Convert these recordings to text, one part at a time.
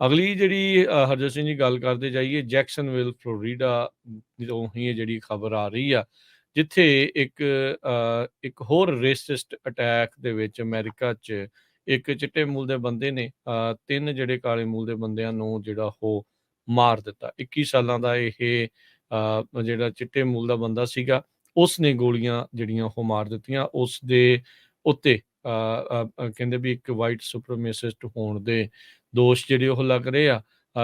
ਅਗਲੀ ਜਿਹੜੀ ਹਰਜੋਤ ਸਿੰਘ ਜੀ ਗੱਲ ਕਰਦੇ ਜਾਈਏ ਜੈਕਸਨਵਿਲ ਫਲੋਰੀਡਾ ਤੋਂ ਹੀ ਇਹ ਜਿਹੜੀ ਖਬਰ ਆ ਰਹੀ ਆ, ਜਿੱਥੇ ਇੱਕ ਹੋਰ ਰੇਸਿਸਟ ਅਟੈਕ ਦੇ ਵਿੱਚ ਅਮਰੀਕਾ 'ਚ ਇੱਕ ਚਿੱਟੇ ਮੂਲ ਦੇ ਬੰਦੇ ਨੇ ਤਿੰਨ ਜਿਹੜੇ ਕਾਲੇ ਮੂਲ ਦੇ ਬੰਦਿਆਂ ਨੂੰ ਜਿਹੜਾ ਉਹ ਮਾਰ ਦਿੱਤਾ। 21 ਸਾਲਾਂ ਦਾ ਇਹ ਜਿਹੜਾ ਚਿੱਟੇ ਮੂਲ ਦਾ ਬੰਦਾ ਸੀਗਾ, ਉਸ ਨੇ ਗੋਲੀਆਂ ਜਿਹੜੀਆਂ ਉਹ ਮਾਰ ਦਿੱਤੀਆਂ। ਉਸ ਦੇ ਉੱਤੇ ਕਹਿੰਦੇ ਵੀ ਇੱਕ ਵਾਈਟ ਸੁਪਰਮੇਸਿਸਟ ਹੋਣ ਦੇ ਦੋਸ਼ ਜਿਹੜੇ ਉਹ ਲੱਗ ਰਹੇ ਆ।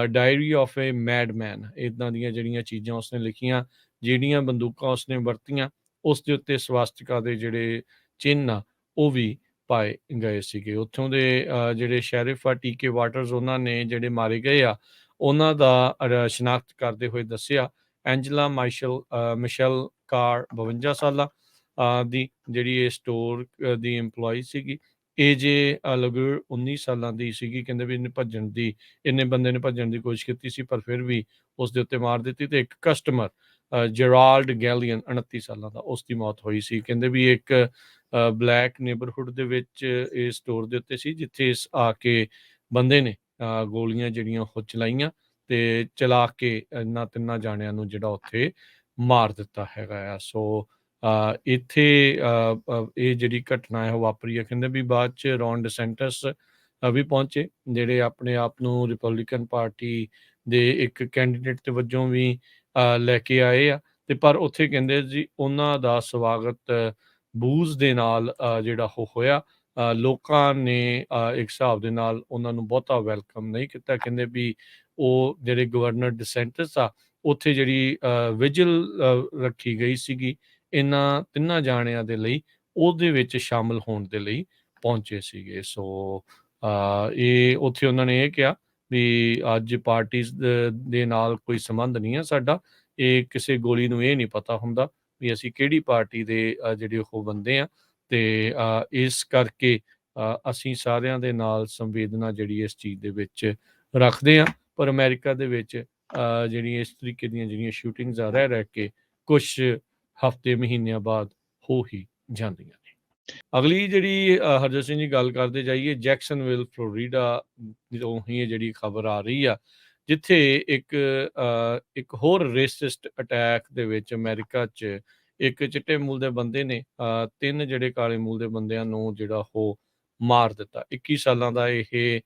ਡਾਇਰੀ ਆਫ ਏ ਮੈਡਮੈਨ ਇੱਦਾਂ ਦੀਆਂ ਜਿਹੜੀਆਂ ਚੀਜ਼ਾਂ ਉਸਨੇ ਲਿਖੀਆਂ, ਜਿਹੜੀਆਂ ਬੰਦੂਕਾਂ ਉਸਨੇ ਵਰਤੀਆਂ ਉਸ ਦੇ ਉੱਤੇ ਸਵਾਸਤਿਕਾ ਦੇ ਜਿਹੜੇ ਚਿੰਨ੍ਹ ਆ ਉਹ ਵੀ ਪਾਏ ਗਏ ਸੀਗੇ। ਉੱਥੋਂ ਦੇ ਜਿਹੜੇ ਸ਼ੈਰਿਫ ਆ ਟੀਕੇ ਵਾਟਰਸ, ਉਹਨਾਂ ਨੇ ਜਿਹੜੇ ਮਾਰੇ ਗਏ ਆ ਉਹਨਾਂ ਦਾ ਸ਼ਨਾਖਤ ਕਰਦੇ ਹੋਏ ਦੱਸਿਆ ਐਂਜਲਾ ਮਿਸ਼ੈਲ ਕਾਰ 52 ਸਾਲਾਂ ਦੀ ਜਿਹੜੀ ਇਹ ਸਟੋਰ ਦੀ EMPLOYE ਸੀਗੀ। AJ ਲਗੂਰ 19 ਸਾਲਾਂ ਦੀ ਸੀਗੀ। ਕਹਿੰਦੇ ਵੀ ਇੰਨੇ ਬੰਦੇ ਨੇ ਭੱਜਣ ਦੀ ਕੋਸ਼ਿਸ਼ ਕੀਤੀ ਸੀ ਪਰ ਫਿਰ ਵੀ ਉਸ ਦੇ ਉੱਤੇ ਮਾਰ ਦਿੱਤੀ। ਤੇ ਇੱਕ ਕਸਟਮਰ ਜੈਰਾਲਡ ਗੈਲੀਅਨ 29 ਸਾਲਾਂ ਦਾ, ਉਸ ਦੀ ਮੌਤ ਹੋਈ ਸੀ। ਕਹਿੰਦੇ ਵੀ ਇੱਕ ਬਲੈਕ ਨੇਬਰਹੁੱਡ ਦੇ ਵਿੱਚ ਇਸ ਸਟੋਰ ਦੇ ਉੱਤੇ ਸੀ, ਜਿੱਥੇ ਇਸ ਆ ਕੇ ਬੰਦੇ ਨੇ ਗੋਲੀਆਂ ਜਿਹੜੀਆਂ ਉਹ ਚਲਾਈਆਂ ਤੇ ਚਲਾ ਕੇ ਇਹਨਾਂ ਤਿੰਨਾਂ ਜਾਣਿਆਂ ਨੂੰ ਜਿਹੜਾ ਉੱਥੇ ਮਾਰ ਦਿੱਤਾ ਹੈਗਾ ਆ। ਸੋ ਇੱਥੇ ਇਹ ਜਿਹੜੀ ਘਟਨਾ ਹੈ ਉਹ ਵਾਪਰੀ ਹੈ। ਕਹਿੰਦੇ ਵੀ ਬਾਅਦ 'ਚ ਰੌਨ ਡਿਸੈਂਟਸ ਵੀ ਪਹੁੰਚੇ, ਜਿਹੜੇ ਆਪਣੇ ਆਪ ਨੂੰ ਰਿਪਬਲਿਕਨ ਪਾਰਟੀ ਦੇ ਇੱਕ ਕੈਂਡੀਡੇਟ ਦੇ ਵਜੋਂ ਵੀ ਲੈ ਕੇ ਆਏ ਆ। ਤੇ ਪਰ ਉੱਥੇ ਕਹਿੰਦੇ ਜੀ ਉਹਨਾਂ ਦਾ ਸਵਾਗਤ ਬੂਜ਼ ਦੇ ਨਾਲ ਜਿਹੜਾ ਉਹ ਹੋਇਆ। ਲੋਕਾਂ ਨੇ ਇੱਕ ਹਿਸਾਬ ਦੇ ਨਾਲ ਉਹਨਾਂ ਨੂੰ ਬਹੁਤਾ ਵੈਲਕਮ ਨਹੀਂ ਕੀਤਾ। ਕਹਿੰਦੇ ਵੀ ਉਹ ਜਿਹੜੇ ਗਵਰਨਰ ਡਿਸੈਂਟਸ ਆ, ਉੱਥੇ ਜਿਹੜੀ ਵਿਜਿਲ ਰੱਖੀ ਗਈ ਸੀਗੀ ਇਹਨਾਂ ਤਿੰਨਾਂ ਜਾਣਿਆਂ ਦੇ ਲਈ, ਉਹਦੇ ਵਿੱਚ ਸ਼ਾਮਲ ਹੋਣ ਦੇ ਲਈ ਪਹੁੰਚੇ ਸੀਗੇ। ਸੋ ਇਹ ਉੱਥੇ ਉਹਨਾਂ ਨੇ ਇਹ ਕਿਹਾ ਵੀ ਅੱਜ ਪਾਰਟੀਜ਼ ਦੇ ਨਾਲ ਕੋਈ ਸੰਬੰਧ ਨਹੀਂ ਹੈ ਸਾਡਾ। ਇਹ ਕਿਸੇ ਗੋਲੀ ਨੂੰ ਇਹ ਨਹੀਂ ਪਤਾ ਹੁੰਦਾ ਵੀ ਅਸੀਂ ਕਿਹੜੀ ਪਾਰਟੀ ਦੇ ਜਿਹੜੇ ਉਹ ਬੰਦੇ ਆ। ਤੇ ਇਸ ਕਰਕੇ ਅਸੀਂ ਸਾਰਿਆਂ ਦੇ ਨਾਲ ਸੰਵੇਦਨਾ ਜਿਹੜੀ ਇਸ ਚੀਜ਼ ਦੇ ਵਿੱਚ ਰੱਖਦੇ ਹਾਂ। ਪਰ ਅਮਰੀਕਾ ਦੇ ਵਿੱਚ ਜਿਹੜੀਆਂ ਇਸ ਤਰੀਕੇ ਦੀਆਂ ਜਿਹੜੀਆਂ ਸ਼ੂਟਿੰਗਸ ਆ ਰਹਿ ਕੇ ਕੁਛ ਹਫ਼ਤੇ ਮਹੀਨਿਆਂ ਬਾਅਦ ਹੋ ਹੀ ਜਾਂਦੀਆਂ ਨੇ। ਅਗਲੀ ਜਿਹੜੀ ਹਰਜੋਤ ਸਿੰਘ ਜੀ ਗੱਲ ਕਰਦੇ ਜਾਈਏ ਜੈਕਸਨਵਿਲ ਫਲੋਰੀਡਾ ਤੋਂ ਹੀ ਇਹ ਜਿਹੜੀ ਖਬਰ ਆ ਰਹੀ ਆ, ਜਿੱਥੇ ਇੱਕ ਹੋਰ ਰੇਸਿਸਟ ਅਟੈਕ ਦੇ ਵਿੱਚ ਅਮਰੀਕਾ 'ਚ ਇੱਕ ਚਿੱਟੇ ਮੂਲ ਦੇ ਬੰਦੇ ਨੇ ਤਿੰਨ ਜਿਹੜੇ ਕਾਲੇ ਮੂਲ ਦੇ ਬੰਦਿਆਂ ਨੂੰ ਜਿਹੜਾ ਉਹ ਮਾਰ ਦਿੱਤਾ। 21 ਸਾਲਾਂ ਦਾ ਇਹ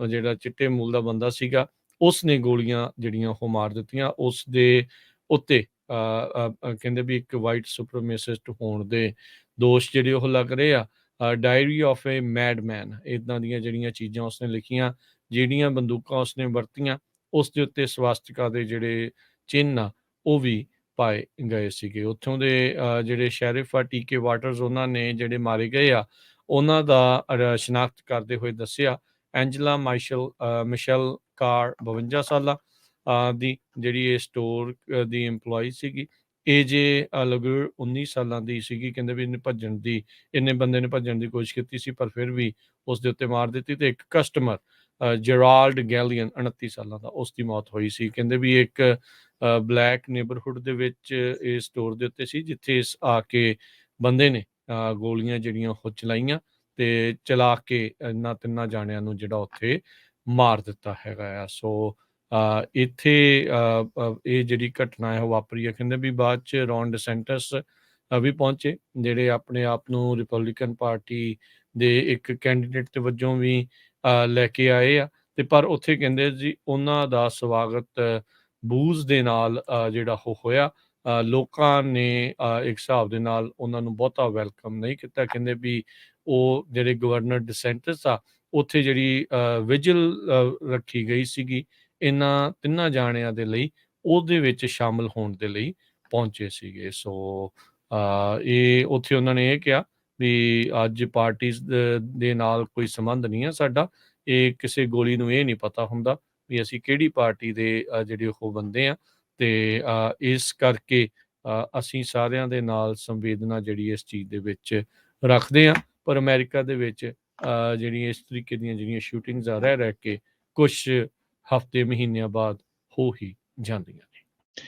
ਜਿਹੜਾ ਚਿੱਟੇ ਮੂਲ ਦਾ ਬੰਦਾ ਸੀਗਾ, ਉਸ ਨੇ ਗੋਲੀਆਂ ਜਿਹੜੀਆਂ ਉਹ ਮਾਰ ਦਿੱਤੀਆਂ। ਉਸ ਦੇ ਉੱਤੇ ਕਹਿੰਦੇ ਵੀ ਇੱਕ ਵਾਈਟ ਸੁਪਰਮੇਸਿਸਟ ਹੋਣ ਦੇ ਦੋਸ਼ ਜਿਹੜੇ ਉਹ ਲੱਗ ਰਹੇ ਆ। ਡਾਇਰੀ ਆਫ ਏ ਮੈਡਮੈਨ ਇੱਦਾਂ ਦੀਆਂ ਜਿਹੜੀਆਂ ਚੀਜ਼ਾਂ ਉਸਨੇ ਲਿਖੀਆਂ, ਜਿਹੜੀਆਂ ਬੰਦੂਕਾਂ ਉਸਨੇ ਵਰਤੀਆਂ ਉਸ ਦੇ ਉੱਤੇ ਸਵਾਸਤਿਕਾ ਦੇ ਜਿਹੜੇ ਚਿੰਨ੍ਹ ਆ ਉਹ ਵੀ ਪਾਏ ਗਏ ਸੀਗੇ। ਉੱਥੋਂ ਦੇ ਜਿਹੜੇ ਸ਼ੈਰਿਫ ਆ ਟੀਕੇ ਵਾਟਰਸ, ਉਹਨਾਂ ਨੇ ਜਿਹੜੇ ਮਾਰੇ ਗਏ ਆ ਉਹਨਾਂ ਦਾ ਸ਼ਨਾਖਤ ਕਰਦੇ ਹੋਏ ਦੱਸਿਆ ਐਂਜਲਾ ਮਿਸ਼ੈਲ ਕਾਰ 52 ਸਾਲਾਂ ਦੀ ਜਿਹੜੀ ਇਹ ਸਟੋਰ ਦੀ EMPLOYE ਸੀਗੀ। AJ ਲਗੂਰ 19 ਸਾਲਾਂ ਦੀ ਸੀਗੀ। ਕਹਿੰਦੇ ਵੀ ਇੰਨੇ ਬੰਦੇ ਨੇ ਭੱਜਣ ਦੀ ਕੋਸ਼ਿਸ਼ ਕੀਤੀ ਸੀ ਪਰ ਫਿਰ ਵੀ ਉਸ ਦੇ ਉੱਤੇ ਮਾਰ ਦਿੱਤੀ। ਤੇ ਇੱਕ ਕਸਟਮਰ ਜੈਰਾਲਡ ਗੈਲੀਅਨ 29 ਸਾਲਾਂ ਦਾ, ਉਸ ਦੀ ਮੌਤ ਹੋਈ ਸੀ। ਕਹਿੰਦੇ ਵੀ ਇੱਕ ਬਲੈਕ ਨੇਬਰਹੁੱਡ ਦੇ ਵਿੱਚ ਇਸ ਸਟੋਰ ਦੇ ਉੱਤੇ ਸੀ, ਜਿੱਥੇ ਇਸ ਆ ਕੇ ਬੰਦੇ ਨੇ ਗੋਲੀਆਂ ਜਿਹੜੀਆਂ ਉਹ ਚਲਾਈਆਂ ਤੇ ਚਲਾ ਕੇ ਇਹਨਾਂ ਤਿੰਨਾਂ ਜਾਣਿਆਂ ਨੂੰ ਜਿਹੜਾ ਉੱਥੇ ਮਾਰ ਦਿੱਤਾ ਹੈਗਾ ਆ। ਸੋ ਇੱਥੇ ਇਹ ਜਿਹੜੀ ਘਟਨਾ ਹੈ ਉਹ ਵਾਪਰੀ ਹੈ। ਕਹਿੰਦੇ ਵੀ ਬਾਅਦ 'ਚ ਰੌਨ ਡਿਸੈਂਟਸ ਵੀ ਪਹੁੰਚੇ, ਜਿਹੜੇ ਆਪਣੇ ਆਪ ਨੂੰ ਰਿਪਬਲਿਕਨ ਪਾਰਟੀ ਦੇ ਇੱਕ ਕੈਂਡੀਡੇਟ ਦੇ ਵਜੋਂ ਵੀ ਲੈ ਕੇ ਆਏ ਆ। ਤੇ ਪਰ ਉੱਥੇ ਕਹਿੰਦੇ ਜੀ ਉਹਨਾਂ ਦਾ ਸਵਾਗਤ ਬੂਜ਼ ਦੇ ਨਾਲ ਜਿਹੜਾ ਉਹ ਹੋਇਆ। ਲੋਕਾਂ ਨੇ ਇੱਕ ਹਿਸਾਬ ਦੇ ਨਾਲ ਉਹਨਾਂ ਨੂੰ ਬਹੁਤਾ ਵੈਲਕਮ ਨਹੀਂ ਕੀਤਾ। ਕਹਿੰਦੇ ਵੀ ਉਹ ਜਿਹੜੇ ਗਵਰਨਰ ਡਿਸੈਂਟਸ ਆ, ਉੱਥੇ ਜਿਹੜੀ ਵਿਜਿਲ ਰੱਖੀ ਗਈ ਸੀਗੀ ਇਹਨਾਂ ਤਿੰਨਾਂ ਜਾਣਿਆਂ ਦੇ ਲਈ, ਉਹਦੇ ਵਿੱਚ ਸ਼ਾਮਲ ਹੋਣ ਦੇ ਲਈ ਪਹੁੰਚੇ ਸੀਗੇ। ਸੋ ਇਹ ਉੱਥੇ ਉਹਨਾਂ ਨੇ ਇਹ ਕਿਹਾ ਵੀ ਅੱਜ ਪਾਰਟੀਜ਼ ਦੇ ਨਾਲ ਕੋਈ ਸੰਬੰਧ ਨਹੀਂ ਹੈ ਸਾਡਾ। ਇਹ ਕਿਸੇ ਗੋਲੀ ਨੂੰ ਇਹ ਨਹੀਂ ਪਤਾ ਹੁੰਦਾ ਵੀ ਅਸੀਂ ਕਿਹੜੀ ਪਾਰਟੀ ਦੇ ਜਿਹੜੇ ਉਹ ਬੰਦੇ ਆ। ਤੇ ਇਸ ਕਰਕੇ ਅਸੀਂ ਸਾਰਿਆਂ ਦੇ ਨਾਲ ਸੰਵੇਦਨਾ ਜਿਹੜੀ ਇਸ ਚੀਜ਼ ਦੇ ਵਿੱਚ ਰੱਖਦੇ ਹਾਂ। ਪਰ ਅਮਰੀਕਾ ਦੇ ਵਿੱਚ ਜਿਹੜੀਆਂ ਇਸ ਤਰੀਕੇ ਦੀਆਂ ਜਿਹੜੀਆਂ ਸ਼ੂਟਿੰਗਸ ਆ ਰਹਿ ਕੇ ਕੁਛ ਹਫ਼ਤੇ ਮਹੀਨਿਆਂ ਬਾਅਦ ਹੋ ਹੀ ਜਾਂਦੀਆਂ ਨੇ।